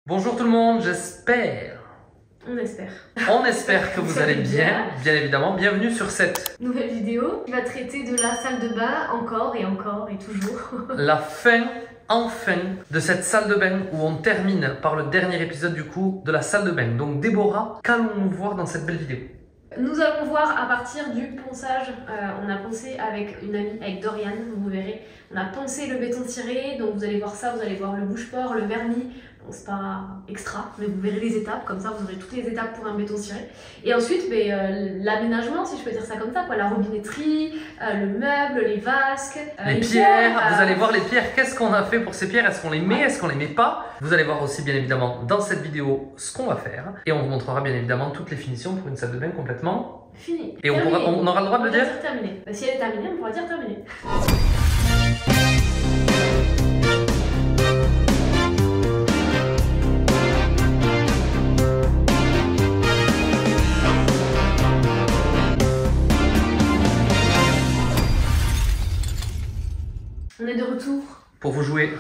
Bonjour tout le monde, j'espère. On espère que vous allez bien, bien évidemment. Bienvenue sur cette nouvelle vidéo qui va traiter de la salle de bain encore et toujours. La fin, enfin, de cette salle de bain où on termine par le dernier épisode du coup de la salle de bain. Donc Déborah, qu'allons-nous voir dans cette belle vidéo? Nous allons voir à partir du ponçage. On a poncé avec une amie, avec Dorian, vous verrez. On a poncé le béton ciré, donc vous allez voir ça, vous allez voir le bouche-port, le vernis. Bon, c'est pas extra, mais vous verrez les étapes, comme ça vous aurez toutes les étapes pour un béton ciré. Et ensuite, l'aménagement, si je peux dire ça comme ça, quoi, la robinetterie, le meuble, les vasques, les pierres. Vous allez voir les pierres, qu'est-ce qu'on a fait pour ces pierres, est-ce qu'on les met, est-ce qu'on les met pas. Vous allez voir aussi bien évidemment dans cette vidéo ce qu'on va faire. Et on vous montrera bien évidemment toutes les finitions pour une salle de bain complètement finie. Et on aura le droit de le dire terminée. Si elle est terminée, on pourra dire terminée. On est de retour. Pour vous jouer.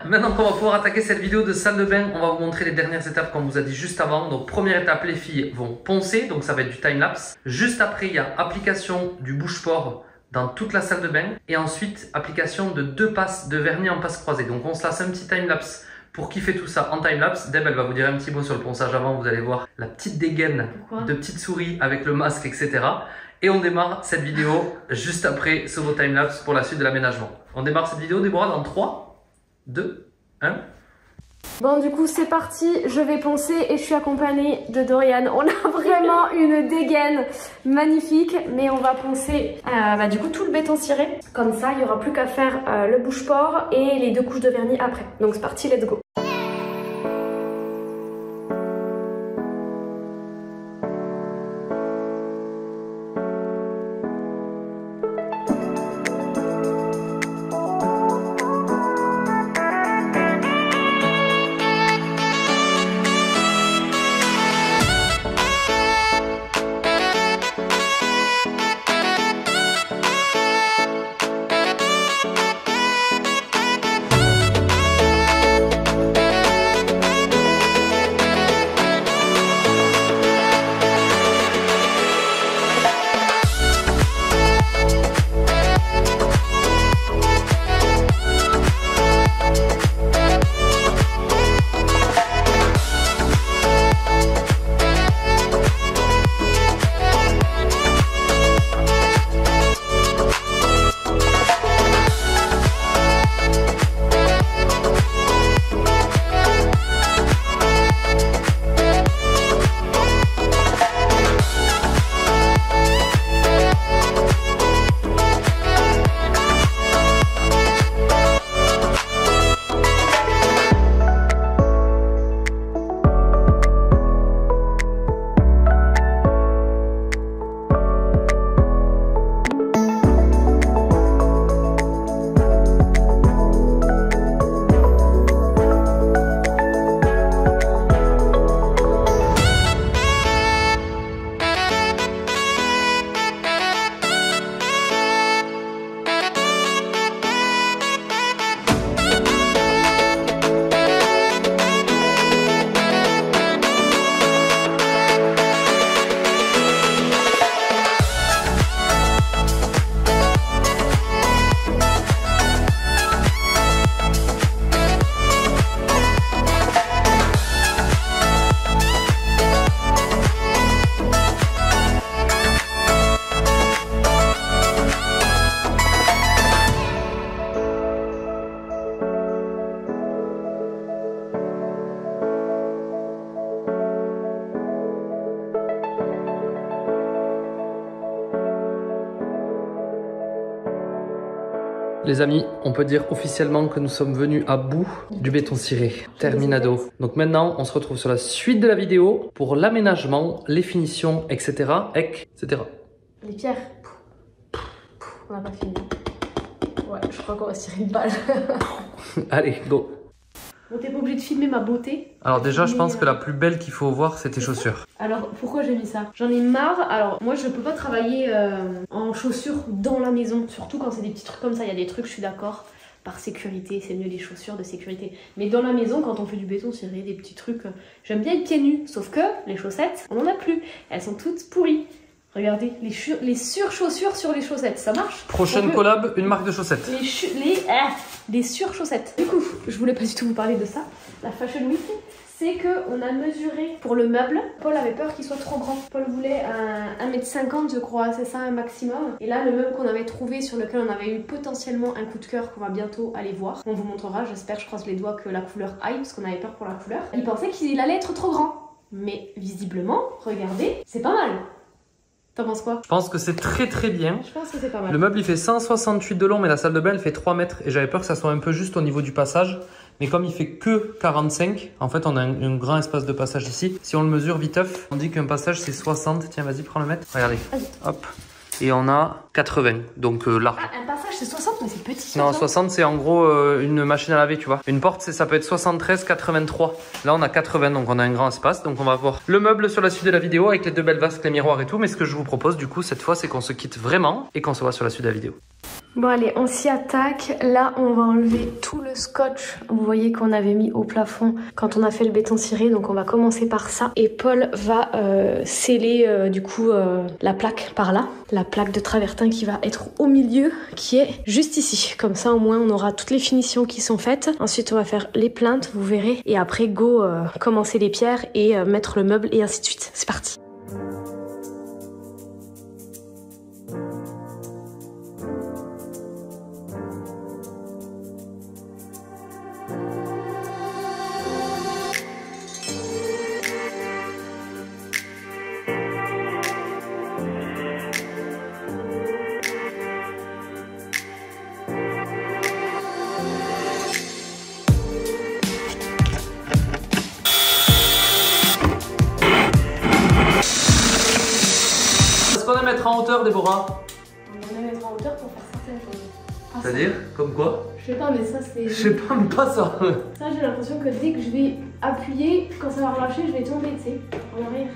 Maintenant qu'on va pouvoir attaquer cette vidéo de salle de bain, on va vous montrer les dernières étapes comme on vous a dit juste avant. Donc première étape, les filles vont poncer, donc ça va être du time-lapse. Juste après, il y a application du bouche-port dans toute la salle de bain. Et ensuite, application de 2 passes de vernis en passe croisée. Donc on se laisse un petit time-lapse pour kiffer tout ça en time-lapse. Deb, elle va vous dire un petit mot sur le ponçage avant. Vous allez voir la petite dégaine de petites souris avec le masque, etc. Et on démarre cette vidéo juste après ce beau time-lapse pour la suite de l'aménagement. On démarre cette vidéo, Déborah, dans 3, 2, 1. Bon, du coup, c'est parti. Je vais poncer et je suis accompagnée de Dorian. On a vraiment une dégaine magnifique, mais on va poncer du coup tout le béton ciré. Comme ça, il n'y aura plus qu'à faire le bouche-port et les 2 couches de vernis après. Donc c'est parti, let's go. Les amis, on peut dire officiellement que nous sommes venus à bout du béton ciré. Terminado. Donc maintenant, on se retrouve sur la suite de la vidéo pour l'aménagement, les finitions, etc. etc. Les pierres. On n'a pas fini. Ouais, je crois qu'on va se tirer une balle. Allez, go. Bon, t'es pas obligé de filmer ma beauté. Alors déjà, je pense que la plus belle qu'il faut voir, c'est tes chaussures. Alors, pourquoi j'ai mis ça? J'en ai marre. Alors, moi, je peux pas travailler en chaussures dans la maison. Surtout quand c'est des petits trucs comme ça. Il y a des trucs, je suis d'accord. par sécurité, c'est mieux les chaussures de sécurité. Mais dans la maison, quand on fait du béton ciré, des petits trucs, j'aime bien être pieds nus. Sauf que les chaussettes, on n'en a plus. Elles sont toutes pourries. Regardez, les surchaussures sur les chaussettes, ça marche? Prochaine collab, une marque de chaussettes. Les surchaussettes. Du coup, je voulais pas du tout vous parler de ça. La Fashion Week, c'est qu'on a mesuré pour le meuble. Paul avait peur qu'il soit trop grand. Paul voulait 1m50 je crois, c'est ça un maximum. Et là, le meuble qu'on avait trouvé, sur lequel on avait eu potentiellement un coup de cœur qu'on va bientôt aller voir. On vous montrera, j'espère, je croise les doigts que la couleur aille, parce qu'on avait peur pour la couleur. Il pensait qu'il allait être trop grand. Mais visiblement, regardez, c'est pas mal. T'en penses quoi? Je pense que c'est très bien. Je pense que c'est pas mal. Le meuble il fait 168 de long, mais la salle de bain elle fait 3 mètres. Et j'avais peur que ça soit un peu juste au niveau du passage. Mais comme il fait que 45, en fait on a un grand espace de passage ici. Si on le mesure viteuf, on dit qu'un passage c'est 60. Tiens, vas-y, prends le mètre. Regardez. Hop. Et on a 80, donc large. Ah, un passage c'est 60, mais c'est petit. Non, 60 c'est en gros une machine à laver, tu vois. Une porte, ça peut être 73, 83. Là on a 80, donc on a un grand espace. Donc on va voir le meuble sur la suite de la vidéo avec les 2 belles vasques, les miroirs et tout. Mais ce que je vous propose du coup cette fois, c'est qu'on se quitte vraiment et qu'on se voit sur la suite de la vidéo. Bon allez, on s'y attaque. Là, on va enlever tout le scotch. Vous voyez qu'on avait mis au plafond quand on a fait le béton ciré. Donc on va commencer par ça. Et Paul va sceller du coup la plaque par là. La plaque de travertin qui va être au milieu, qui est juste ici. Comme ça au moins on aura toutes les finitions qui sont faites. Ensuite on va faire les plaintes, vous verrez. Et après go commencer les pierres et mettre le meuble et ainsi de suite. C'est parti. Est-ce qu'on va mettre en hauteur, Déborah? On va mettre en hauteur pour faire certaines choses. C'est-à-dire? Comme quoi? Je sais pas, mais ça c'est... Je sais pas ça. Ça, j'ai l'impression que dès que je vais appuyer, quand ça va relâcher, je vais tomber, tu sais, en arrière.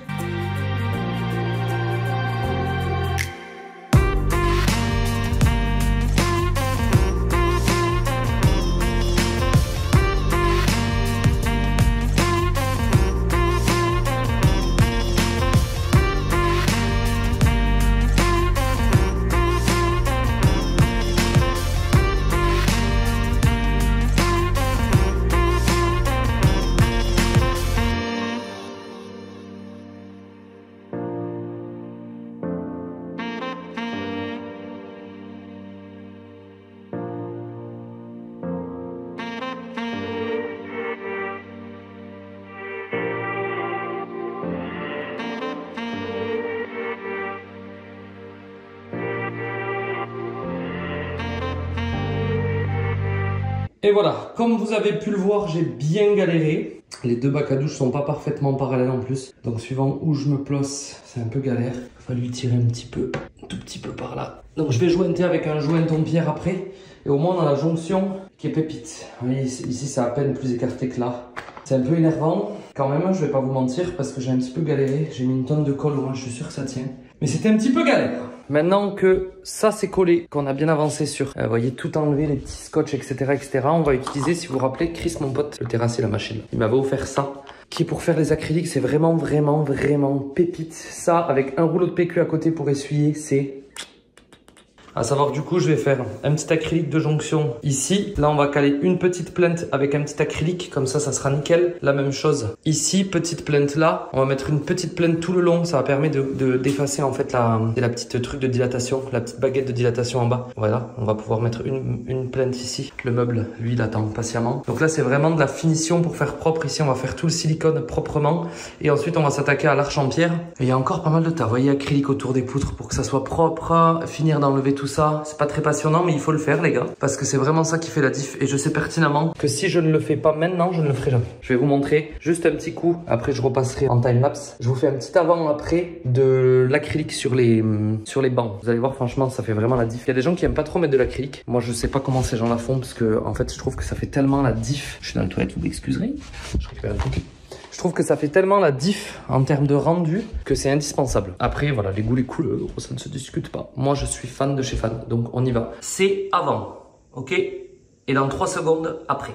Et voilà, comme vous avez pu le voir, j'ai bien galéré. Les 2 bacs à douche sont pas parfaitement parallèles en plus. Donc suivant où je me place, c'est un peu galère. Il va falloir tirer un petit peu, un tout petit peu par là. Donc je vais jointer avec un joint en pierre après. Et au moins on a la jonction qui est pépite. Vous voyez, ici c'est à peine plus écarté que là. C'est un peu énervant quand même, je vais pas vous mentir, parce que j'ai un petit peu galéré. J'ai mis une tonne de colle, je suis sûr que ça tient. Mais c'était un petit peu galère. Maintenant que ça c'est collé, qu'on a bien avancé sur, vous voyez, tout enlever, les petits scotch, etc., on va utiliser, si vous vous rappelez, Chris, mon pote, le terrassier, la machine. Il m'avait offert ça, qui est pour faire les acryliques. C'est vraiment pépite. Ça, avec un rouleau de PQ à côté pour essuyer, c'est... À savoir que du coup, je vais faire un petit acrylique de jonction ici. Là, on va caler une petite plainte avec un petit acrylique. Comme ça sera nickel. La même chose ici, petite plainte là. On va mettre une petite plainte tout le long. Ça va permettre d'effacer en fait la petite truc de dilatation, la petite baguette de dilatation en bas. Voilà, on va pouvoir mettre une plainte ici. Le meuble, lui, il attend patiemment. Donc là, c'est vraiment de la finition pour faire propre. Ici, on va faire tout le silicone proprement. Et ensuite, on va s'attaquer à l'arche en pierre. Et il y a encore pas mal de tas. Vous voyez, acrylique autour des poutres pour que ça soit propre. Finir d'enlever tout ça, c'est pas très passionnant, mais il faut le faire, les gars, parce que c'est vraiment ça qui fait la diff. Et je sais pertinemment que si je ne le fais pas maintenant, je ne le ferai jamais. Je vais vous montrer juste un petit coup, après je repasserai en time-lapse. Je vous fais un petit avant-après de l'acrylique sur les bancs. Vous allez voir, franchement, ça fait vraiment la diff. Il y a des gens qui aiment pas trop mettre de l'acrylique. Moi, je sais pas comment ces gens la font, parce que en fait, je trouve que ça fait tellement la diff. Je suis dans les toilettes, vous m'excuserez. Je récupère le truc. Je trouve que ça fait tellement la diff en termes de rendu que c'est indispensable. Après, voilà, les goûts, les couleurs, ça ne se discute pas. Moi, je suis fan de chez fan, donc on y va. C'est avant, ok? et dans 3 secondes après.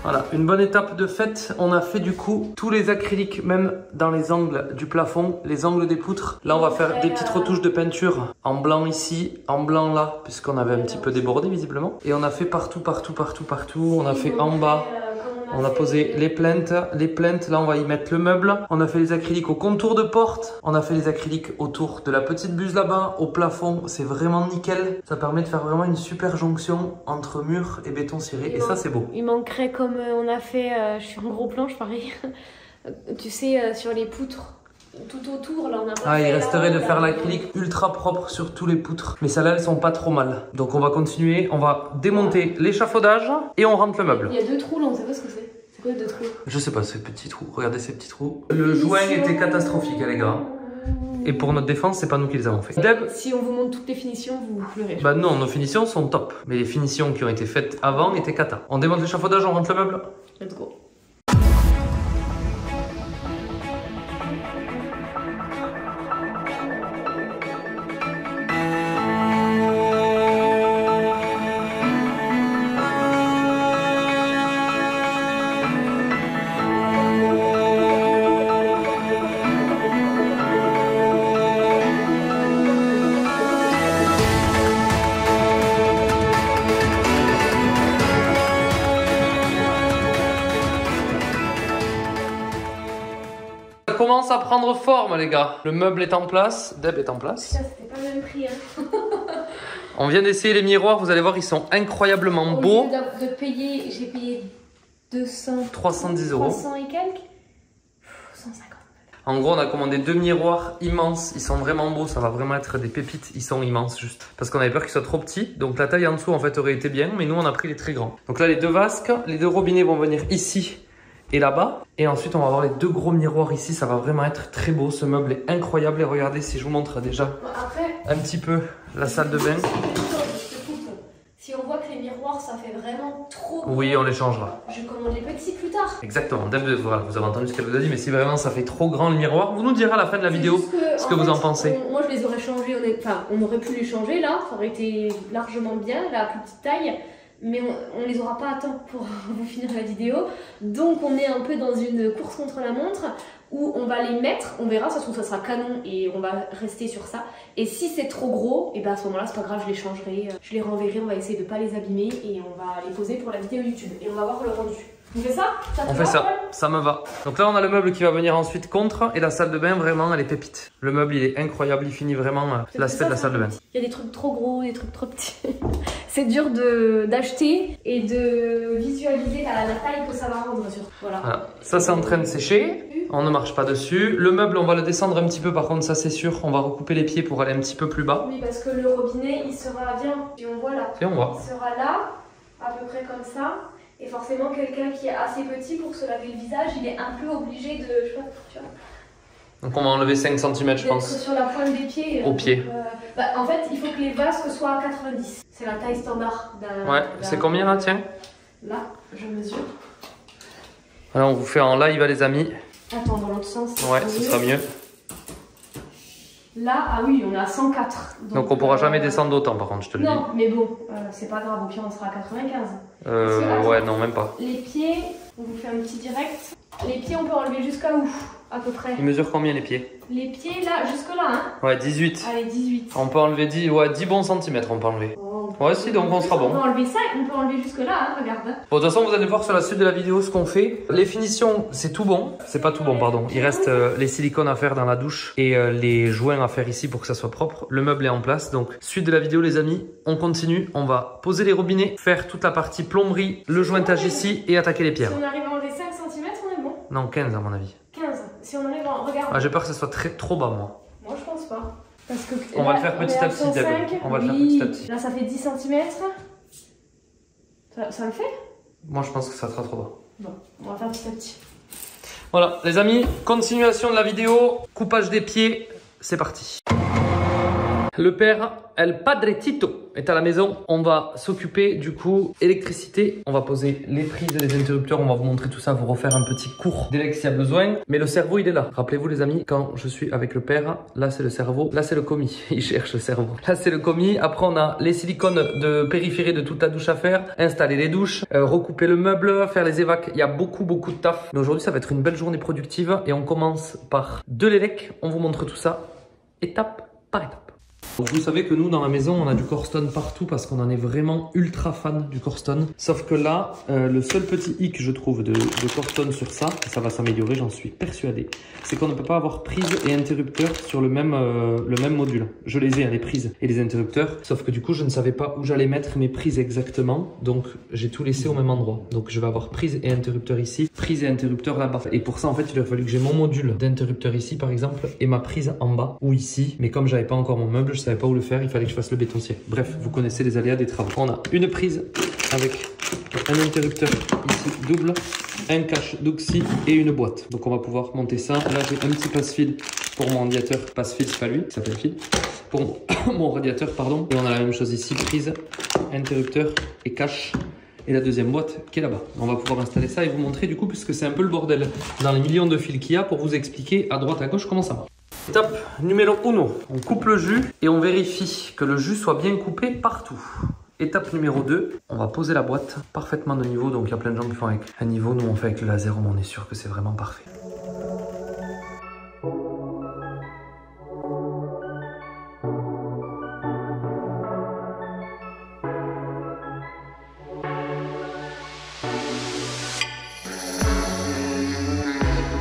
Voilà, une bonne étape de fait. On a fait du coup tous les acryliques, même dans les angles du plafond, les angles des poutres. Là, on va faire des petites retouches de peinture en blanc ici, en blanc là, puisqu'on avait un petit peu débordé visiblement. Et on a fait partout. On a fait en bas. On a posé les plaintes, là on va y mettre le meuble. On a fait les acryliques au contour de porte. On a fait les acryliques autour de la petite buse là-bas, au plafond. C'est vraiment nickel. Ça permet de faire vraiment une super jonction entre mur et béton ciré. Et ça c'est beau. Il manquerait comme on a fait sur une grosse planche pareil. Tu sais, sur les poutres. Tout autour, là on a pas il resterait de faire l'acrylique ultra propre sur tous les poutres. Mais celles-là, elles sont pas trop mal. Donc on va continuer, on va démonter l'échafaudage et on rentre le meuble. Il y a 2 trous là, on sait pas ce que c'est. C'est quoi 2 trous? Je sais pas, ces petits trous. Regardez ces petits trous. Le joint était catastrophique, les gars. Et pour notre défense, c'est pas nous qui les avons fait. Deb, si on vous montre toutes les finitions, vous pleurez. Bah non, nos finitions sont top. Mais les finitions qui ont été faites avant étaient cata. On démonte l'échafaudage, on rentre le meuble. Let's go. Commence à prendre forme les gars. Le meuble est en place, Deb est en place. Putain, c'était pas le même prix hein. On vient d'essayer les miroirs, vous allez voir ils sont incroyablement beaux. Au lieu de payer, j'ai payé 310 euros. 300 et quelques 150. En gros on a commandé 2 miroirs immenses, ils sont vraiment beaux, ça va vraiment être des pépites, ils sont immenses juste. Parce qu'on avait peur qu'ils soient trop petits, donc la taille en dessous en fait aurait été bien, mais nous on a pris les très grands. Donc là les 2 vasques, les 2 robinets vont venir ici et là-bas. Et ensuite, on va avoir les 2 gros miroirs ici. Ça va vraiment être très beau. Ce meuble est incroyable. Et regardez, si je vous montre déjà un petit peu la salle de bain. Si on voit que les miroirs, ça fait vraiment trop beau. Oui, on les changera. Je commande les petits plus tard. Exactement. Voilà, vous avez entendu ce qu'elle vous a dit. Mais si vraiment ça fait trop grand le miroir, vous nous direz à la fin de la vidéo ce que vous en pensez. Moi, je les aurais changés. Enfin, on aurait pu les changer là. Ça aurait été largement bien, la plus petite taille. mais on les aura pas à temps pour vous finir la vidéo. Donc on est un peu dans une course contre la montre où on va les mettre, on verra, ça se trouve ça sera canon et on va rester sur ça. Et si c'est trop gros, et ben à ce moment-là c'est pas grave, je les changerai, je les renverrai, on va essayer de pas les abîmer et on va les poser pour la vidéo YouTube et on va voir le rendu. On fait ça? On fait ça, ça me va. Donc là on a le meuble qui va venir ensuite contre et la salle de bain vraiment elle est pépite. Le meuble il est incroyable, il finit vraiment l'aspect de la salle de bain. Il y a des trucs trop gros, des trucs trop petits. C'est dur d'acheter et de visualiser la taille que ça va rendre sur. Voilà. Ça c'est en train de sécher, on ne marche pas dessus. Le meuble on va le descendre un petit peu par contre ça c'est sûr, on va recouper les pieds pour aller un petit peu plus bas. Oui parce que le robinet il sera bien, et on voit là. Et on voit. Il sera là, à peu près comme ça. Et forcément, quelqu'un qui est assez petit pour se laver le visage, il est un peu obligé de. Je sais pas, tu vois. Donc on va enlever 5 cm je pense. Sur la pointe des pieds. Au pied. En fait, il faut que les vasques soient à 90. C'est la taille standard d'un. Ouais, c'est combien là, tiens? Là, je mesure. Alors on vous fait en live les amis. Attends, dans l'autre sens. Ouais, ce sera mieux. Là, ah oui, on est à 104. Donc on pourra jamais descendre d'autant par contre, je te le dis. Non, mais bon, c'est pas grave, au pire on sera à 95. Ouais, non, même pas. Les pieds, on vous fait un petit direct. Les pieds, on peut enlever jusqu'à où? À peu près. Ils mesurent combien les pieds? Les pieds, là, jusque là, hein? Ouais, 18. Allez, 18. On peut enlever 10, ouais, 10 bons centimètres, on peut enlever. Ouais, si, donc on sera bon. On peut enlever ça, on peut enlever jusque là, hein, regarde. Bon, de toute façon, vous allez voir sur la suite de la vidéo ce qu'on fait. Les finitions, c'est tout bon. C'est pas tout bon, pardon. Il reste les silicones à faire dans la douche et les joints à faire ici pour que ça soit propre. Le meuble est en place. Donc, suite de la vidéo, les amis, on continue. On va poser les robinets, faire toute la partie plomberie, le jointage ici et attaquer les pierres. Si on arrive à enlever 5 cm, on est bon. Non, 15 à mon avis. 15. Si on arrive à... Regarde. Ah, j'ai peur que ça soit trop bas, moi. Moi, je pense pas. Parce que on va le faire petit à petit, d'accord. On va le faire petit à petit. Là, ça fait 10 cm. Ça le fait? Moi, je pense que ça sera trop bas. Bon, on va faire petit à petit. Voilà, les amis, continuation de la vidéo. Coupage des pieds, c'est parti. Le père, El Padrecito, est à la maison. On va s'occuper du coup électricité. On va poser les prises et les interrupteurs. On va vous montrer tout ça, vous refaire un petit cours d'élec s'il y a besoin. Mais le cerveau, il est là. Rappelez-vous les amis, quand je suis avec le père, là c'est le cerveau, là c'est le commis. Il cherche le cerveau. Là c'est le commis. Après on a les silicones de périphérie de toute la douche à faire. Installer les douches, recouper le meuble, faire les évacs. Il y a beaucoup de taf. Mais aujourd'hui ça va être une belle journée productive. Et on commence par de l'élec. On vous montre tout ça étape par étape. Donc vous savez que nous dans la maison on a du Corstone partout parce qu'on en est vraiment ultra fan du Corstone. Sauf que là le seul petit hic je trouve de Corstone sur ça, et ça va s'améliorer j'en suis persuadé, c'est qu'on ne peut pas avoir prise et interrupteur sur le même module. Je les ai les prises et les interrupteurs, sauf que du coup je ne savais pas où j'allais mettre mes prises exactement, donc j'ai tout laissé au même endroit. Donc je vais avoir prise et interrupteur ici, prise et interrupteur là-bas. Et pour ça en fait il a fallu que j'ai mon module d'interrupteur ici par exemple et ma prise en bas ou ici, mais comme j'avais pas encore mon meuble, je savais pas où le faire, il fallait que je fasse le bétoncier. Bref, vous connaissez les aléas des travaux. On a une prise avec un interrupteur ici double, un cache d'oxy et une boîte. Donc on va pouvoir monter ça. Là j'ai un petit passe-fil pour mon radiateur. Passe-fil, c'est pas lui, ça s'appelle fil. Pour mon radiateur, pardon. Et on a la même chose ici, prise, interrupteur et cache. Et la deuxième boîte qui est là-bas. On va pouvoir installer ça et vous montrer du coup, puisque c'est un peu le bordel dans les millions de fils qu'il y a, pour vous expliquer à droite à gauche comment ça marche. Étape numéro 1, on coupe le jus et on vérifie que le jus soit bien coupé partout. Étape numéro 2, on va poser la boîte parfaitement de niveau. Donc il y a plein de gens qui font avec un niveau, nous on fait avec le laser, mais on est sûr que c'est vraiment parfait.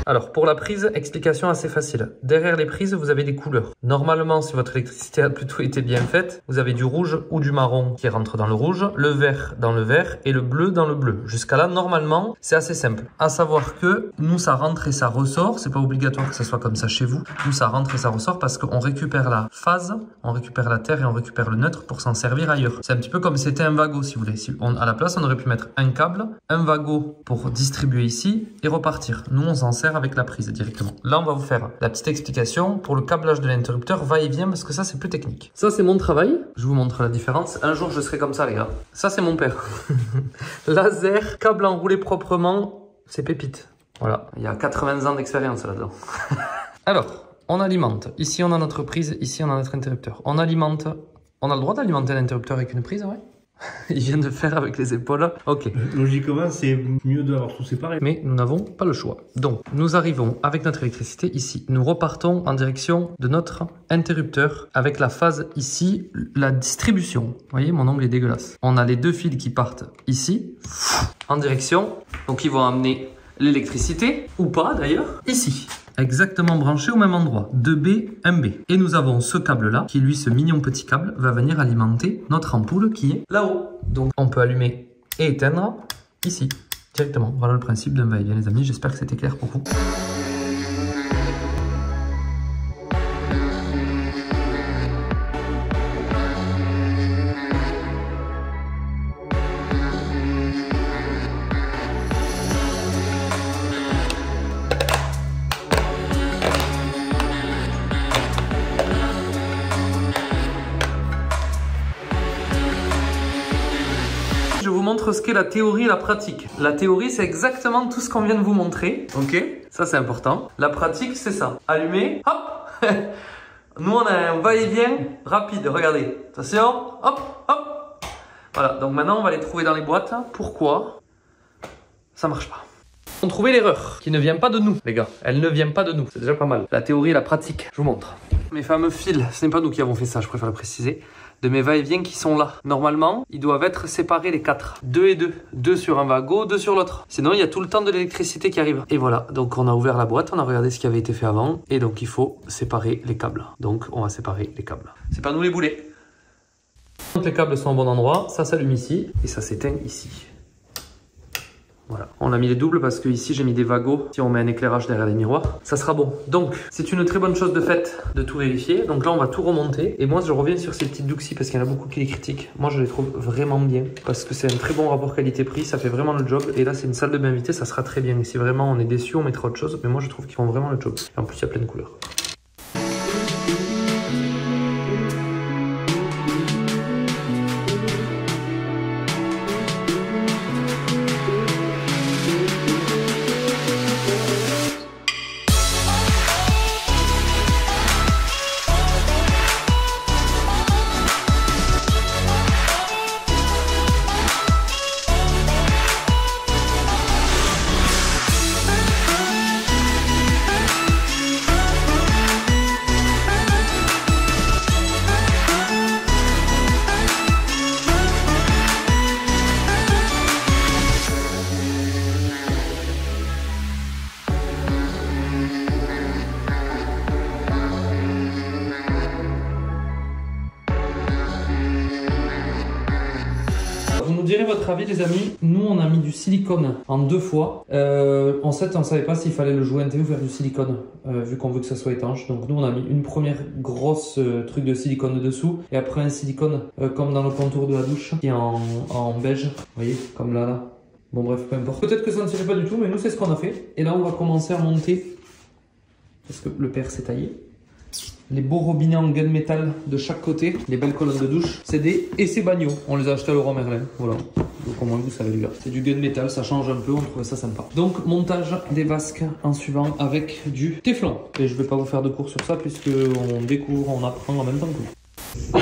Alors pour la prise, explication assez facile. Derrière les prises, vous avez des couleurs. Normalement, si votre électricité a plutôt été bien faite, vous avez du rouge ou du marron qui rentre dans le rouge, le vert dans le vert et le bleu dans le bleu. Jusqu'à là, normalement, c'est assez simple. À savoir que nous, ça rentre et ça ressort. C'est pas obligatoire que ça soit comme ça chez vous. Nous, ça rentre et ça ressort parce qu'on récupère la phase, on récupère la terre et on récupère le neutre pour s'en servir ailleurs. C'est un petit peu comme si c'était un wagot, si vous voulez. À la place, on aurait pu mettre un câble, un wagot pour distribuer ici et repartir. Nous, on s'en sert avec la prise directement. Là, on va vous faire la petite explication pour le câblage de l'interrupteur va-et-vient parce que ça, c'est plus technique. Ça, c'est mon travail. Je vous montre la différence. Un jour, je serai comme ça, les gars. Ça, c'est mon père. Laser, câble enroulé proprement, c'est pépite. Voilà, il y a 80 ans d'expérience là-dedans. Alors, on alimente. Ici, on a notre prise. Ici, on a notre interrupteur. On alimente. On a le droit d'alimenter l'interrupteur avec une prise, ouais? Il vient de faire avec les épaules. Ok. Logiquement, c'est mieux d'avoir tout séparé. Mais nous n'avons pas le choix. Donc, nous arrivons avec notre électricité ici. Nous repartons en direction de notre interrupteur avec la phase ici, la distribution. Vous voyez, mon ongle est dégueulasse. On a les deux fils qui partent ici, en direction. Donc, ils vont amener l'électricité, ou pas d'ailleurs, ici. Exactement branché au même endroit, 2B, 1B. Et nous avons ce câble-là, qui lui, ce mignon petit câble, va venir alimenter notre ampoule qui est là-haut. Donc on peut allumer et éteindre ici, directement. Voilà le principe d'un va-et-vient, les amis. J'espère que c'était clair pour vous. Je vous montre ce qu'est la théorie et la pratique. La théorie, c'est exactement tout ce qu'on vient de vous montrer. Ok? Ça, c'est important. La pratique, c'est ça. Allumer, hop. Nous, on a un va-et-vient rapide. Regardez. Attention. Hop, hop. Voilà. Donc maintenant, on va les trouver dans les boîtes. Pourquoi ça marche pas? On trouvait l'erreur qui ne vient pas de nous, les gars. Elle ne vient pas de nous. C'est déjà pas mal. La théorie et la pratique. Je vous montre. Mes fameux fils, ce n'est pas nous qui avons fait ça, je préfère le préciser. De mes va-et-vient qui sont là. Normalement, ils doivent être séparés les 4. 2 et 2. 2 sur un wagon, 2 sur l'autre. Sinon, il y a tout le temps de l'électricité qui arrive. Et voilà, donc on a ouvert la boîte, on a regardé ce qui avait été fait avant. Et donc, il faut séparer les câbles. Donc, on va séparer les câbles. C'est pas nous les boulets. Donc, les câbles sont au bon endroit. Ça s'allume ici et ça s'éteint ici. Voilà. On a mis les doubles parce que ici j'ai mis des wagons. Si on met un éclairage derrière les miroirs, ça sera bon. Donc c'est une très bonne chose de fait de tout vérifier. Donc là on va tout remonter. Et moi je reviens sur ces petites Duxi parce qu'il y en a beaucoup qui les critiquent. Moi je les trouve vraiment bien parce que c'est un très bon rapport qualité-prix. Ça fait vraiment le job. Et là c'est une salle de bain invité, ça sera très bien. Et si vraiment on est déçu, on mettra autre chose. Mais moi je trouve qu'ils font vraiment le job. Et en plus il y a plein de couleurs. Vous nous direz votre avis les amis. Nous on a mis du silicone en 2 fois. En fait on savait pas s'il fallait le jointer ou faire du silicone vu qu'on veut que ça soit étanche. Donc nous on a mis une première grosse truc de silicone dessous et après un silicone comme dans le contour de la douche qui est en beige. Vous voyez comme là. Bon bref peu importe. Peut-être que ça ne se fait pas du tout mais nous c'est ce qu'on a fait. Et là on va commencer à monter parce que le père s'est taillé. Les beaux robinets en gunmetal de chaque côté, les belles colonnes de douche, c'est des essais bagnots. On les a achetés à Leroy Merlin, voilà. Donc au moins vous savez les gars. C'est du gunmetal, ça change un peu, on trouvait ça sympa. Donc montage des vasques en suivant avec du téflon. Et je vais pas vous faire de cours sur ça puisque on découvre, on apprend en même temps que vous.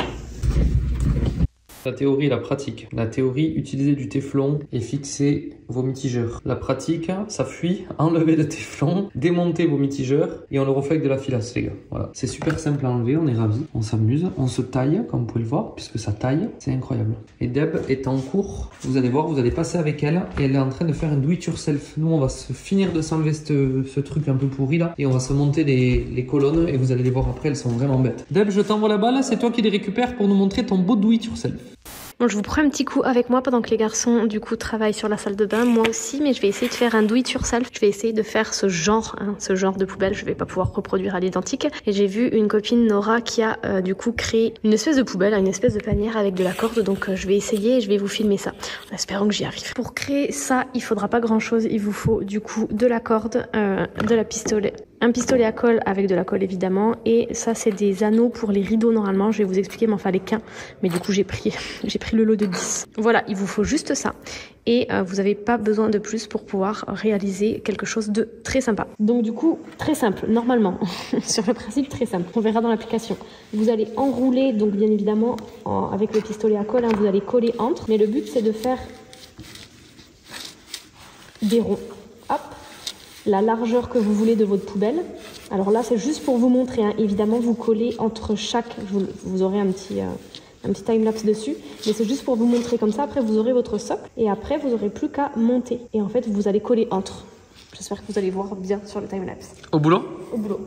La théorie et la pratique. La théorie, utiliser du téflon et fixer vos mitigeurs. La pratique, ça fuit, enlever le téflon, démonter vos mitigeurs et on le refait avec de la filasse les gars. Voilà. C'est super simple à enlever, on est ravis, on s'amuse, on se taille comme vous pouvez le voir puisque ça taille, c'est incroyable. Et Deb est en cours, vous allez voir, vous allez passer avec elle et elle est en train de faire un do it yourself. Nous on va se finir de s'enlever ce truc un peu pourri là et on va se monter les colonnes et vous allez les voir après, elles sont vraiment bêtes. Deb, je t'envoie la balle, c'est toi qui les récupères pour nous montrer ton beau do it yourself. Bon, je vous prends un petit coup avec moi pendant que les garçons du coup travaillent sur la salle de bain, moi aussi, mais je vais essayer de faire un do it yourself. Je vais essayer de faire ce genre de poubelle. Je vais pas pouvoir reproduire à l'identique. Et j'ai vu une copine Nora qui a du coup créé une espèce de poubelle, une espèce de panière avec de la corde. Donc je vais essayer et je vais vous filmer ça en espérant que j'y arrive. Pour créer ça, il faudra pas grand chose. Il vous faut du coup de la corde, de la pistolet un pistolet à colle avec de la colle évidemment, et ça c'est des anneaux pour les rideaux normalement, je vais vous expliquer, mais il fallait qu'un, mais du coup j'ai pris le lot de 10. Voilà, il vous faut juste ça, et vous n'avez pas besoin de plus pour pouvoir réaliser quelque chose de très sympa. Donc du coup, très simple, normalement, sur le principe très simple, on verra dans l'application. Vous allez enrouler, donc bien évidemment, avec le pistolet à colle, hein, vous allez coller entre, mais le but c'est de faire des ronds, hop, la largeur que vous voulez de votre poubelle. Alors là, c'est juste pour vous montrer, hein. Évidemment, vous collez entre chaque, vous aurez un petit time-lapse dessus, mais c'est juste pour vous montrer comme ça. Après, vous aurez votre socle et après, vous n'aurez plus qu'à monter. Et en fait, vous allez coller entre. J'espère que vous allez voir bien sur le time-lapse. Au boulot? Au boulot.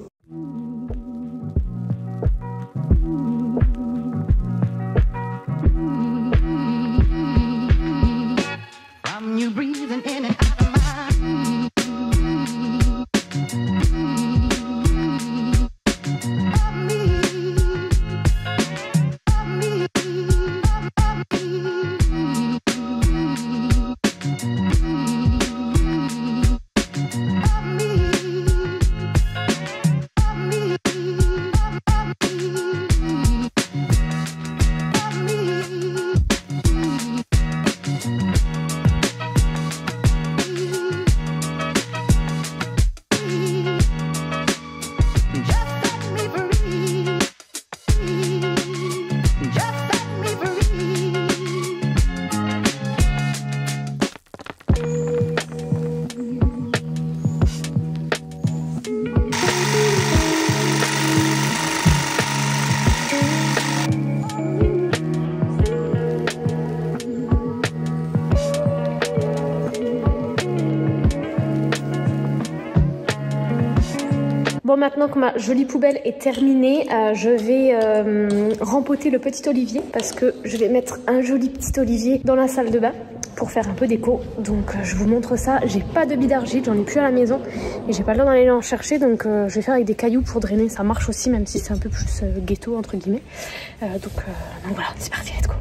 Bon, maintenant que ma jolie poubelle est terminée, je vais rempoter le petit olivier parce que je vais mettre un joli petit olivier dans la salle de bain pour faire un peu d'écho. Donc je vous montre ça. J'ai pas de billes d'argile, j'en ai plus à la maison et j'ai pas le temps d'aller en chercher, donc je vais faire avec des cailloux pour drainer. Ça marche aussi, même si c'est un peu plus ghetto entre guillemets. Donc voilà, c'est parti, let's go.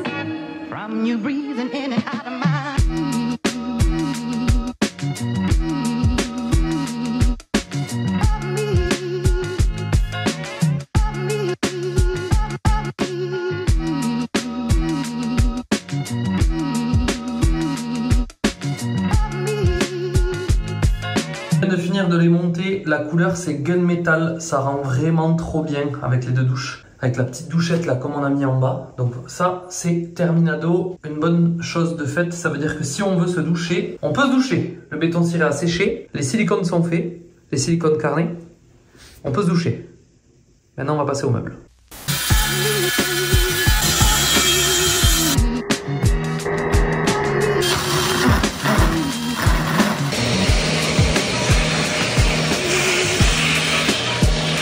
From you breathing in and out of my... De finir de les monter, la couleur c'est gunmetal, ça rend vraiment trop bien avec les deux douches, avec la petite douchette là comme on a mis en bas. Donc ça c'est terminado, une bonne chose de fait, ça veut dire que si on veut se doucher, on peut se doucher. Le béton ciré a séché, les silicones sont faits, les silicones carnés, on peut se doucher. Maintenant on va passer au meuble.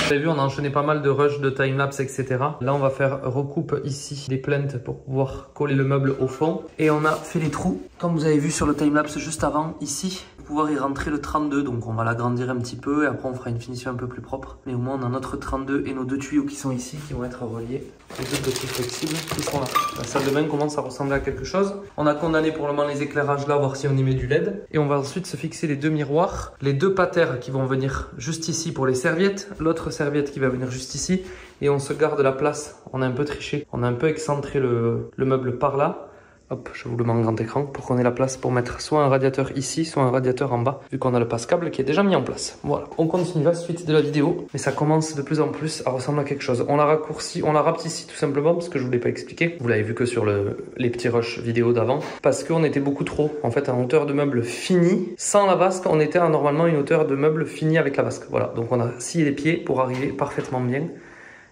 Vous avez vu, on a enchaîné pas mal de rush, de timelapse, etc. Là, on va faire recoupe ici des plinthes pour pouvoir coller le meuble au fond. Et on a fait les trous, comme vous avez vu sur le timelapse juste avant, ici, pour pouvoir y rentrer le 32. Donc on va l'agrandir un petit peu et après on fera une finition un peu plus propre. Mais au moins on a notre 32 et nos deux tuyaux qui sont ici, qui vont être reliés. Les deux petits flexibles qui sont là. La salle de bain commence à ressembler à quelque chose. On a condamné pour le moment les éclairages là, voir si on y met du LED. Et on va ensuite se fixer les deux miroirs, les deux patères qui vont venir juste ici pour les serviettes, l'autre serviette qui va venir juste ici. Et on se garde la place, on a un peu triché, on a un peu excentré le meuble par là. Hop, je vous le mets en grand écran pour qu'on ait la place pour mettre soit un radiateur ici, soit un radiateur en bas, vu qu'on a le passe-câble qui est déjà mis en place. Voilà, on continue la suite de la vidéo, mais ça commence de plus en plus à ressembler à quelque chose. On l'a raccourci, on l'a rapetissé tout simplement parce que je vous l'ai pas expliqué. Vous l'avez vu que sur les petits rushs vidéo d'avant, parce qu'on était beaucoup trop, en fait, en hauteur de meuble fini. Sans la vasque, on était à normalement une hauteur de meuble fini avec la vasque. Voilà, donc on a scié les pieds pour arriver parfaitement bien.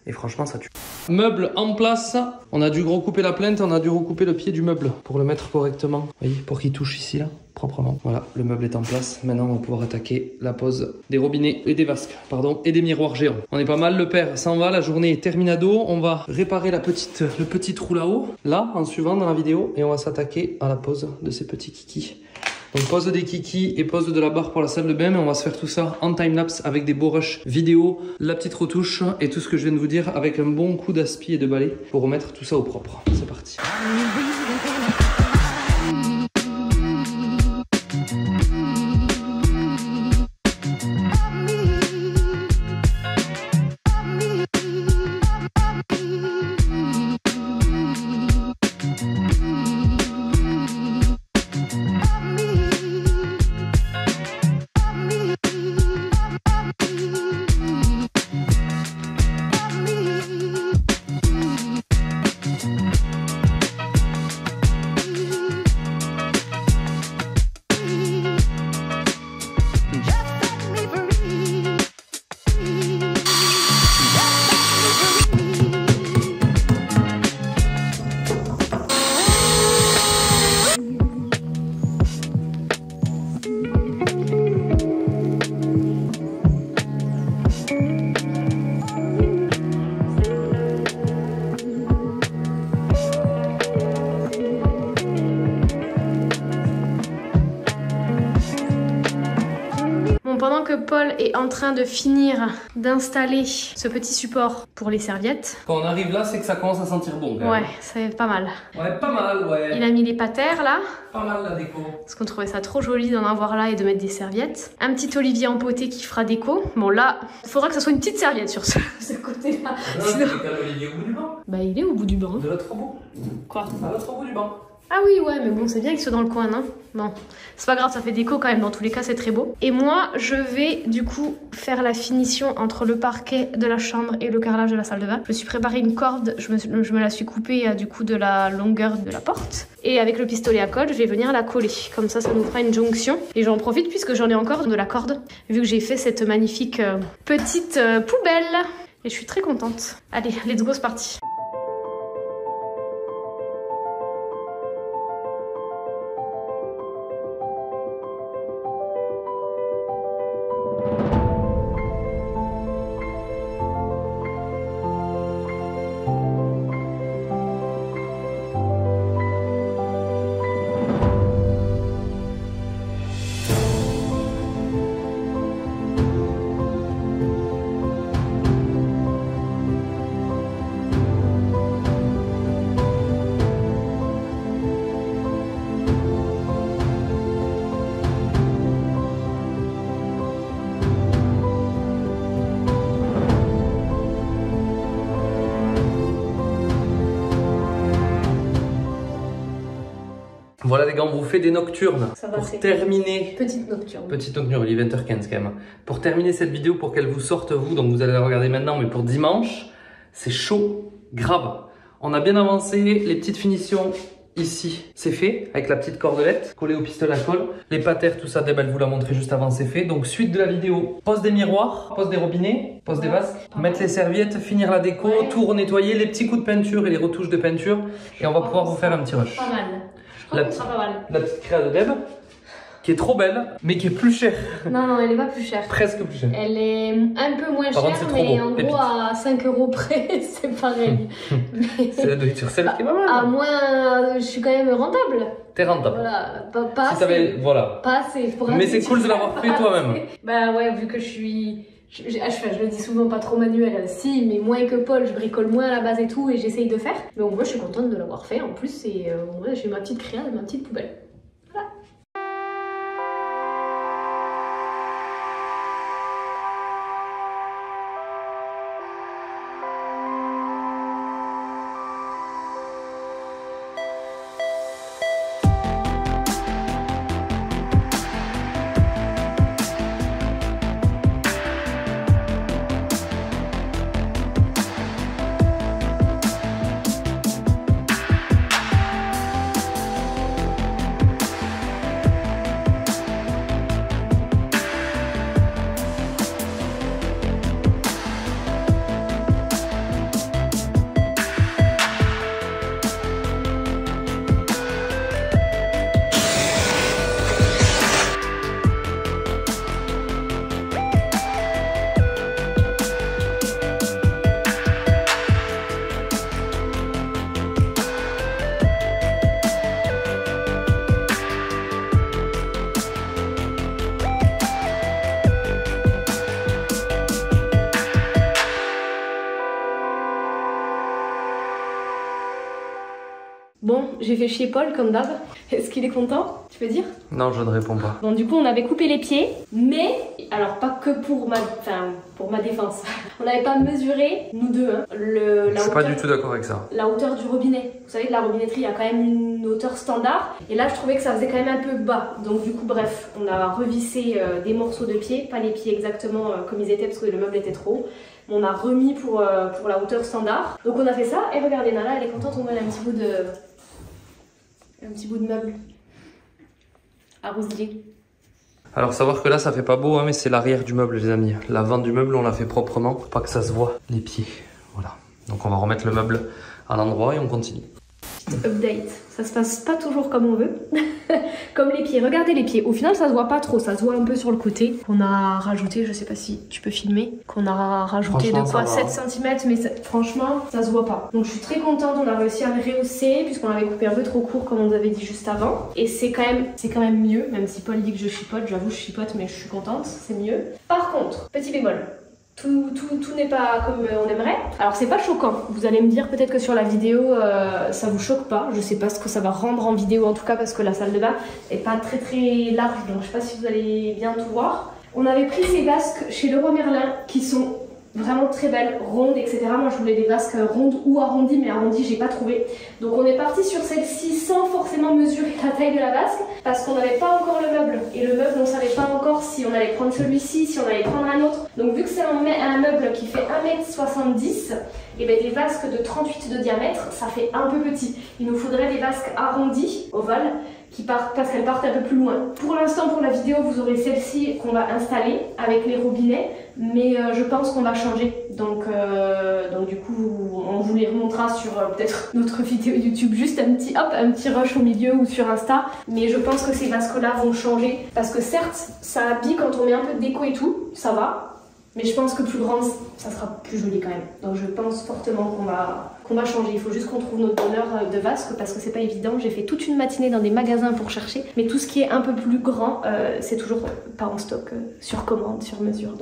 Et franchement, ça tue. Meuble en place. On a dû recouper la plinthe, on a dû recouper le pied du meuble pour le mettre correctement. Vous voyez, pour qu'il touche ici, là, proprement. Voilà, le meuble est en place. Maintenant, on va pouvoir attaquer la pose des robinets et des vasques, pardon, et des miroirs géants. On est pas mal, le père s'en va, la journée est terminado. On va réparer le petit trou là-haut, là, en suivant dans la vidéo. Et on va s'attaquer à la pose de ces petits kikis. Donc pose des kikis et pose de la barre pour la salle de bain, mais on va se faire tout ça en timelapse avec des beaux rushs vidéo, la petite retouche et tout ce que je viens de vous dire avec un bon coup d'aspi et de balai pour remettre tout ça au propre. C'est parti. est en train de finir d'installer ce petit support pour les serviettes. Quand on arrive là, c'est que ça commence à sentir bon. Quand même. Ouais, c'est pas mal. Ouais, pas mal, ouais. Il a mis les patères là. Pas mal la déco. Parce qu'on trouvait ça trop joli d'en avoir là et de mettre des serviettes. Un petit olivier en potée qui fera déco. Bon là, il faudra que ça soit une petite serviette sur ce côté-là. Non, Sinon... c'est l'olivier au bout du banc. Bah il est au bout du banc. De l'autre bout. Quoi? À l'autre bout du banc. Ah oui, ouais, mais bon, c'est bien qu'ils soient dans le coin, non? Bon, c'est pas grave, ça fait déco quand même, dans tous les cas, c'est très beau. Et moi, je vais du coup faire la finition entre le parquet de la chambre et le carrelage de la salle de bain. Je me suis préparé une corde, je me la suis coupée du coup de la longueur de la porte. Et avec le pistolet à colle, je vais venir la coller. Comme ça nous fera une jonction. Et j'en profite puisque j'en ai encore de la corde, vu que j'ai fait cette magnifique petite poubelle. Et je suis très contente. Allez, let's go, c'est parti. Voilà les gars, on vous fait des nocturnes Ça va, pour terminer. Petite nocturne. Petite nocturne, il est 20h15 quand même. Pour terminer cette vidéo, pour qu'elle vous sorte vous, donc vous allez la regarder maintenant, mais pour dimanche, c'est chaud, grave. On a bien avancé, les petites finitions ici, c'est fait, avec la petite cordelette collée au pistolet à colle. Les patères, tout ça, Deb, elle vous l'a montré juste avant, c'est fait. Donc suite de la vidéo, pose des miroirs, pose des robinets, pose des vases, mettre les serviettes, finir la déco, tout renettoyer, les petits coups de peinture et les retouches de peinture. Et on va pouvoir vous faire un petit rush. Pas mal. Je crois que ça sera pas mal. La petite créa de Deb, qui est trop belle, mais qui est plus chère. Non, non, elle est pas plus chère. Presque plus chère. Elle est un peu moins Par contre, chère, c'est trop mais beau. en gros, à 5 € près, c'est pareil. C'est la nourriture celle qui est pas mal. À moins, je suis quand même rentable. T'es rentable. Voilà, pas Si t'avais, assez. voilà. Pas assez. Pour Mais c'est cool de l'avoir fait toi-même. Bah ouais, vu que je suis... Je le dis souvent, pas trop manuel. Si, mais moins que Paul, je bricole moins à la base et tout, et j'essaye de faire. Mais en vrai, je suis contente de l'avoir fait. En plus, c'est, j'ai ma petite créa, ma petite poubelle. Voilà. Bon, j'ai fait chier Paul comme d'hab. Est-ce qu'il est content? Tu peux dire? Non, je ne réponds pas. Bon, du coup, on avait coupé les pieds, mais alors pas que pour ma défense. On n'avait pas mesuré, nous deux, hein, Je suis pas du tout d'accord avec ça. La hauteur du robinet. Vous savez que la robinetterie, il y a quand même une hauteur standard. Et là, je trouvais que ça faisait quand même un peu bas. Donc du coup, bref, on a revissé des morceaux de pieds. Pas les pieds exactement comme ils étaient parce que le meuble était trop haut. On a remis pour la hauteur standard. Donc on a fait ça. Et regardez, Nala, elle est contente, on voit un petit bout de meuble à roselier. Alors savoir que là ça fait pas beau hein, mais c'est l'arrière du meuble les amis. L'avant du meuble on l'a fait proprement pour pas que ça se voit les pieds. Voilà. Donc on va remettre le meuble à l'endroit et on continue. Update. Ça se passe pas toujours comme on veut. Comme les pieds. Regardez les pieds. Au final, ça se voit pas trop. Ça se voit un peu sur le côté. Qu'on a rajouté, je sais pas si tu peux filmer, qu'on a rajouté de quoi 7 cm, mais franchement, ça se voit pas. Donc je suis très contente. On a réussi à le rehausser puisqu'on avait coupé un peu trop court comme on nous avait dit juste avant. Et c'est quand même mieux. Même si Paul dit que je chipote, j'avoue je chipote, mais je suis contente. C'est mieux. Par contre, petit bémol. Tout n'est pas comme on aimerait. Alors c'est pas choquant. Vous allez me dire peut-être que sur la vidéo ça vous choque pas. Je sais pas ce que ça va rendre en vidéo en tout cas parce que la salle de bain est pas très large, donc je sais pas si vous allez bien tout voir. On avait pris ces vasques chez Leroy Merlin qui sont vraiment très belles, rondes, etc. Moi je voulais des vasques rondes ou arrondies, mais arrondies j'ai pas trouvé. Donc on est parti sur celle-ci sans forcément mesurer la taille de la vasque parce qu'on n'avait pas encore le meuble. Et le meuble on savait pas encore si on allait prendre celui-ci, si on allait prendre un autre. Donc vu que c'est un meuble qui fait 1,70 m, et bien des vasques de 38 de diamètre, ça fait un peu petit. Il nous faudrait des vasques arrondies, ovales, qui partent parce qu'elles partent un peu plus loin. Pour l'instant, pour la vidéo, vous aurez celle-ci qu'on va installer avec les robinets, mais je pense qu'on va changer. Donc du coup, on vous les remontera sur peut-être notre vidéo YouTube, juste un petit rush au milieu ou sur Insta. Mais je pense que ces vasques-là vont changer parce que certes, ça habille quand on met un peu de déco et tout, ça va. Mais je pense que plus grand, ça sera plus joli quand même. Donc je pense fortement qu'on va changer. Il faut juste qu'on trouve notre bonheur de vasque parce que c'est pas évident. J'ai fait toute une matinée dans des magasins pour chercher. Mais tout ce qui est un peu plus grand, c'est toujours pas en stock, sur commande, sur mesure.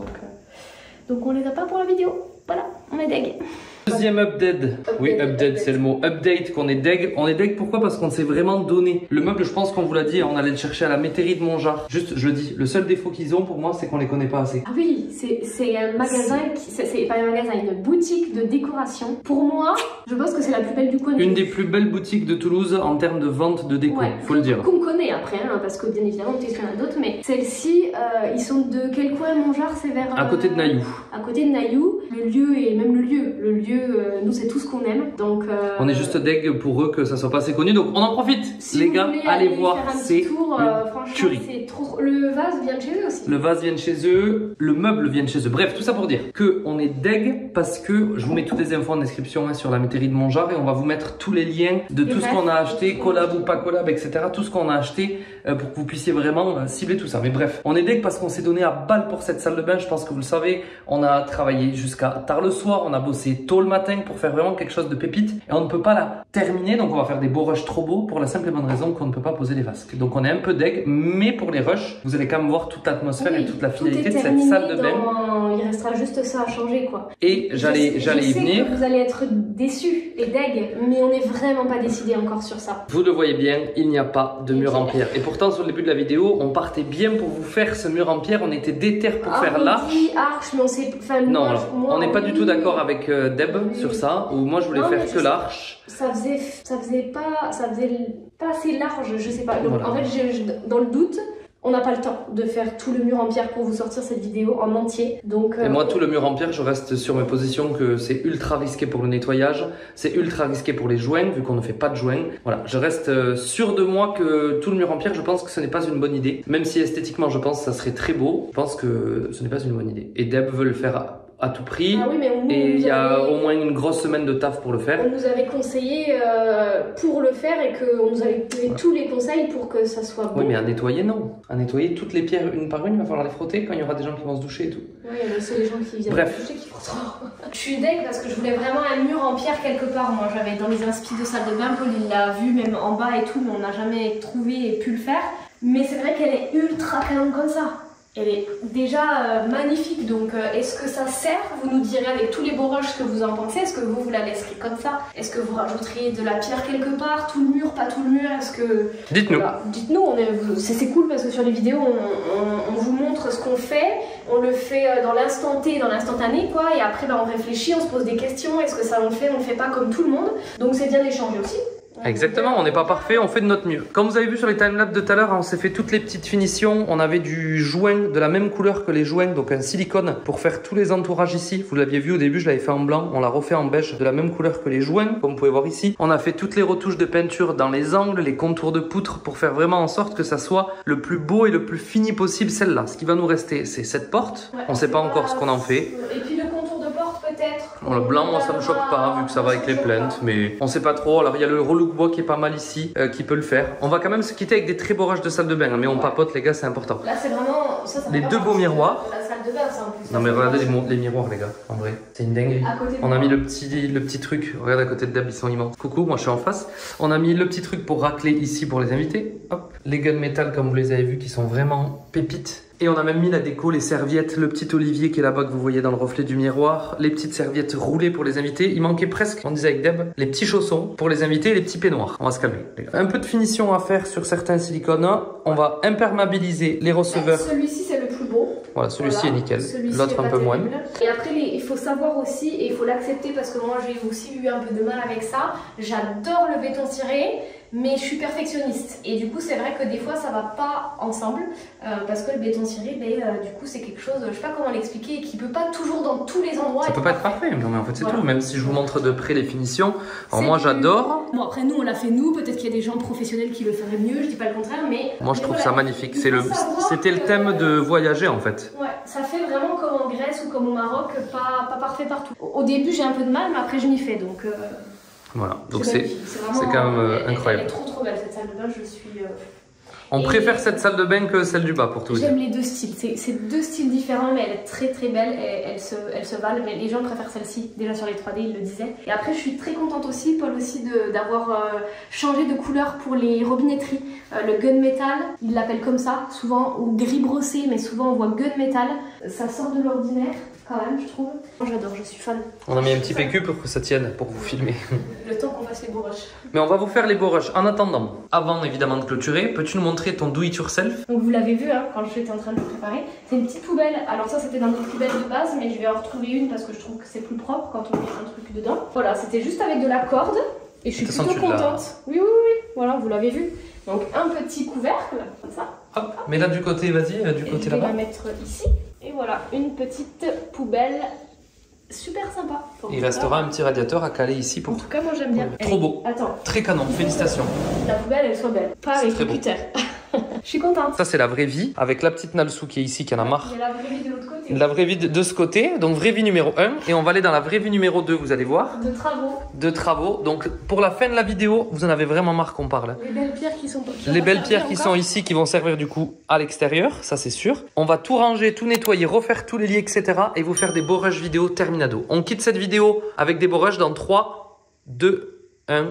Donc on les a pas pour la vidéo. Voilà, on est deg. Deuxième update. Oui, update, c'est le mot. Update qu'on est deg. On est deg pourquoi? Parce qu'on s'est vraiment donné. Le meuble, je pense qu'on vous l'a dit, on allait le chercher à la métairie de Montjard. Juste, je le dis, le seul défaut qu'ils ont pour moi, c'est qu'on les connaît pas assez. Ah oui, c'est un magasin, c'est pas un magasin, une boutique de décoration. Pour moi, je pense que c'est la plus belle du coin. Une des plus belles boutiques de Toulouse en termes de vente de déco, ouais, faut le dire. Qu'on connaît après, hein, parce que bien évidemment, peut-être qu'il y en a d'autres, mais celle-ci, ils sont de quel coin Montjard? C'est vers... à côté de Nailloux. À côté de Nailloux. Le lieu et même le lieu, nous c'est tout ce qu'on aime. Donc on est juste deg pour eux que ça soit pas assez connu, donc on en profite. Si les gars, allez voir, c'est franchement c'est trop. Le vase vient de chez eux aussi. Le vase vient de chez eux, le meuble vient de chez eux. Bref, tout ça pour dire que on est deg parce que je vous mets toutes les infos en description hein, sur la métairie de Montjard et on va vous mettre tous les liens de tout ce qu'on a acheté, collab ou pas collab, etc. Tout ce qu'on a acheté pour que vous puissiez vraiment cibler tout ça. Mais bref, on est deg parce qu'on s'est donné à balle pour cette salle de bain. Je pense que vous le savez, on a travaillé jusqu'à tard le soir, on a bossé tôt le matin pour faire vraiment quelque chose de pépite et on ne peut pas la terminer, donc on va faire des beaux rushs trop beaux pour la simple et bonne raison qu'on ne peut pas poser les vasques. Donc on est un peu deg, mais pour les rushs, vous allez quand même voir toute l'atmosphère et toute la finalité de cette salle de bain. Il restera juste ça à changer quoi. Et j'allais y venir. Que vous allez être déçus et deg, mais on n'est vraiment pas décidé encore sur ça. Vous le voyez bien, il n'y a pas de mur en pierre. Et pourtant sur le début de la vidéo, on partait bien pour vous faire ce mur en pierre, on était déter pour faire l'arche. Mais on s'est... Non, on n'est pas du tout d'accord avec Deb sur ça, où moi je voulais faire que l'arche. Ça faisait pas assez large, je sais pas. Donc, voilà. En fait, dans le doute, on n'a pas le temps de faire tout le mur en pierre pour vous sortir cette vidéo en entier. Donc, et moi, tout le mur en pierre, je reste sur mes positions que c'est ultra risqué pour le nettoyage, c'est ultra risqué pour les joints, vu qu'on ne fait pas de joints. Voilà, je reste sûr de moi que tout le mur en pierre, je pense que ce n'est pas une bonne idée. Même si esthétiquement, je pense que ça serait très beau, je pense que ce n'est pas une bonne idée. Et Deb veut le faire à tout prix. Ah oui, mais et il y a au moins une grosse semaine de taf pour le faire. On nous avait conseillé pour le faire et qu'on nous avait donné tous les conseils pour que ça soit bon. Oui, mais à nettoyer, non. À nettoyer toutes les pierres une par une, il va falloir les frotter quand il y aura des gens qui vont se doucher et tout. Oui, c'est les gens qui viennent se doucher qui frottent. Je suis deg parce que je voulais vraiment un mur en pierre quelque part. Moi, j'avais dans les inspi de salle de bain, Paul il l'a vu même en bas et tout, mais on n'a jamais trouvé et pu le faire. Mais c'est vrai qu'elle est ultra canon comme ça. Elle est déjà magnifique, donc est-ce que ça sert? Vous nous direz avec tous les beaux rushs ce que vous en pensez. Est-ce que vous la laisserez comme ça? Est-ce que vous rajouteriez de la pierre quelque part? Tout le mur, pas tout le mur? Est-ce que... Dites-nous. Voilà. Dites-nous, c'est cool parce que sur les vidéos, on vous montre ce qu'on fait. On le fait dans l'instant T, dans l'instantané, quoi. Et après, on réfléchit, on se pose des questions. Est-ce que ça on le fait pas comme tout le monde? Donc c'est bien d'échanger aussi. Exactement, on n'est pas parfait, on fait de notre mieux. Comme vous avez vu sur les timelapses de tout à l'heure, on s'est fait toutes les petites finitions. On avait du joint de la même couleur que les joints, donc un silicone pour faire tous les entourages ici. Vous l'aviez vu au début, je l'avais fait en blanc, on l'a refait en beige de la même couleur que les joints, comme vous pouvez voir ici. On a fait toutes les retouches de peinture dans les angles, les contours de poutre pour faire vraiment en sorte que ça soit le plus beau et le plus fini possible celle-là. Ce qui va nous rester, c'est cette porte. Ouais, on ne sait pas encore ce qu'on en fait. Et puis le contour de porte peut-être. Bon, le blanc, moi, ça me choque pas, vu que ça va avec les plaintes, mais on sait pas trop. Alors, il y a le relook bois qui est pas mal ici, qui peut le faire. On va quand même se quitter avec des très beaux rushs de salle de bain, hein, mais on papote, les gars, c'est important. Là, c'est vraiment. Ça les deux beaux miroirs. La salle de bain, ça en plus. Non, mais regardez les miroirs, les gars, en vrai. C'est une dinguerie. On a mis le petit truc. Regarde à côté de Deb, ils sont immenses. Coucou, moi, je suis en face. On a mis le petit truc pour racler ici pour les invités. Hop. Les gunmetal, comme vous les avez vus, qui sont vraiment pépites. Et on a même mis la déco, les serviettes, le petit olivier qui est là-bas que vous voyez dans le reflet du miroir, les petites serviettes roulées pour les invités. Il manquait presque, on disait avec Deb, les petits chaussons pour les invités et les petits peignoirs. On va se calmer, les gars. Un peu de finition à faire sur certains silicones. On va imperméabiliser les receveurs. Celui-ci, c'est le plus beau. Voilà, celui-ci est nickel. L'autre un peu moins. Et après, il faut savoir aussi, et il faut l'accepter parce que moi j'ai aussi eu un peu de mal avec ça. J'adore le béton ciré, mais je suis perfectionniste. Et du coup, c'est vrai que des fois, ça va pas ensemble. Parce que le béton ciré, du coup, c'est quelque chose, je sais pas comment l'expliquer, qui peut pas toujours dans tous les endroits. Ça peut pas être parfait, mais en fait, c'est tout. Même si je vous montre de près les finitions. Alors moi, j'adore. Bon, après, nous, on l'a fait nous. Peut-être qu'il y a des gens professionnels qui le feraient mieux, je dis pas le contraire, mais. Moi, je trouve ça magnifique. C'était le thème de voyager, en fait. Ouais, ça fait vraiment comme en Grèce ou comme au Maroc, pas parfait partout. Au début, j'ai un peu de mal, mais après, je m'y fais. Donc, voilà, donc c'est quand même incroyable. Elle est trop belle cette salle de bain, je suis. On préfère cette salle de bain que celle du bas pour tout dire. J'aime les deux styles, c'est deux styles différents, mais elle est très belle, elle se valent, mais les gens préfèrent celle-ci, déjà sur les 3D, ils le disaient. Et après, je suis très contente aussi, Paul aussi, d'avoir changé de couleur pour les robinetteries. Le gunmetal, ils l'appellent comme ça, souvent, ou gris brossé, mais souvent on voit gunmetal. Ça sort de l'ordinaire, quand même, je trouve. Moi, j'adore, je suis fan. On a mis un petit PQ pour que ça tienne, pour vous filmer. Le temps qu'on fasse les beaux rushs. Mais on va vous faire les beaux rushs. En attendant, avant évidemment de clôturer, peux-tu nous montrer ton do it yourself? Donc vous l'avez vu hein, quand j'étais en train de le préparer. C'est une petite poubelle. Alors ça c'était dans notre poubelle de base, mais je vais en retrouver une parce que je trouve que c'est plus propre quand on met un truc dedans. Voilà, c'était juste avec de la corde et je suis plutôt contente. Oui, voilà, vous l'avez vu. Donc un petit couvercle, comme ça. Hop, mais là du côté, vas-y, du côté là-bas. Je vais la mettre ici. Et voilà, une petite poubelle. Super sympa. Il restera un petit radiateur à caler ici pour. En tout cas, moi j'aime bien. Trop beau. Attends. Très canon, félicitations. La poubelle, elle soit belle. Pas avec le cutter. Je suis contente. Ça, c'est la vraie vie avec la petite Nalsou qui est ici, qui en a marre. Il y a la vraie vie de l'autre côté. La vraie vie de ce côté. Donc, vraie vie numéro 1. Et on va aller dans la vraie vie numéro 2, vous allez voir. De travaux. De travaux. Donc, pour la fin de la vidéo, vous en avez vraiment marre qu'on parle. Les belles pierres qui sont. Les belles pierres qui sont ici, qui vont servir du coup à l'extérieur, ça c'est sûr. On va tout ranger, tout nettoyer, refaire tous les lits, etc. Et vous faire des beaux rushs vidéo terminado. On quitte cette vidéo avec des beaux rushs dans 3, 2, 1.